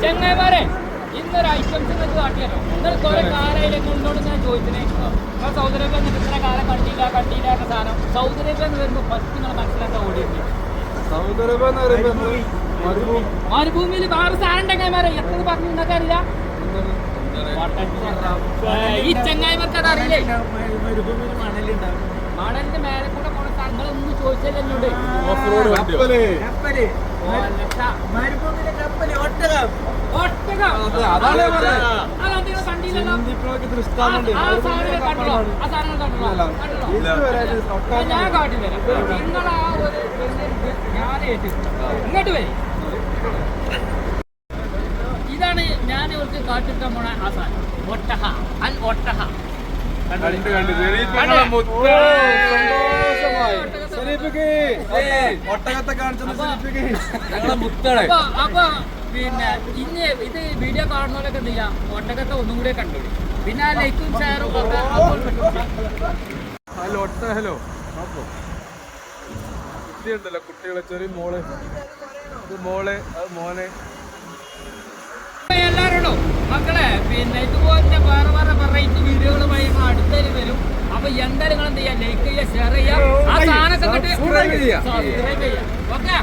ചെങ്ങായിമാരെ ഇന്നൊരു ഐറ്റംസ് നിങ്ങൾക്ക് കാട്ടിയാലോ. ഇന്നലെ കുറെ കാലയിലെ കൊണ്ടോട് ഞാൻ ചോദിച്ചിനെ സൗദി അറേബ്യ ഇത്ര കാലം കണ്ടില്ല എന്ന സാധനം സൗദി അറേബ്യ എന്ന് വരുമ്പോൾ ഫസ്റ്റ് നിങ്ങൾ മനസ്സിലാക്കാൻ ഓടിയിട്ടുണ്ട്. സൗദി അറേബ്യ എന്ന് പറയുമ്പോൾ മരുഭൂമിയിൽ വേറെ സാധനം ചെങ്ങായിമാരെ എത്ര പറഞ്ഞു ഉണ്ടാക്കാറില്ല. ഈ ചെങ്ങായിമാർക്ക് അതറിയില്ലേ? മണലിന്റെ മേലെ കൂടെ പോണ സ്ഥലങ്ങളൊന്നും ചോദിച്ചാൽ എന്നോട് ഞാൻ കാട്ടിത്തരാം. നിങ്ങളാ ഒരു ഇങ്ങോട്ട് വരും. ഇതാണ് ഞാൻ ഇവർക്ക് കാട്ടിക്കാൻ പോണ ആ സാധനം. ഒട്ടഹ അൽ ഒട്ടഹ അപ്പൊ പിന്നെ ഇന്ന് ഇത് വീഡിയോ കാണുന്നവരൊക്കെ എന്ത് ചെയ്യാം, ഒട്ടകത്തെ ഒന്നും കൂടെ കണ്ടോളി. പിന്നെ ആ ലൈക്കും ഷെയറും ഹലോ കുട്ടിയുണ്ടല്ലോ, കുട്ടികളെ ചെറിയ മോള് അത് മോനെ എല്ലാവരോടും മക്കളെ പിന്നെ ഇതുപോലത്തെ വേറെ വെറൈറ്റി വീഡിയോകളുമായി അടുത്തേക്ക് വരും. അപ്പൊ എന്തായാലും നിങ്ങൾ എന്ത് ചെയ്യാം, ലൈക്ക് ചെയ്യുക, ഷെയർ ചെയ്യുക, ആ സാധനമൊക്കെ സബ്സ്ക്രൈബ് ചെയ്യാം. ഓക്കെ.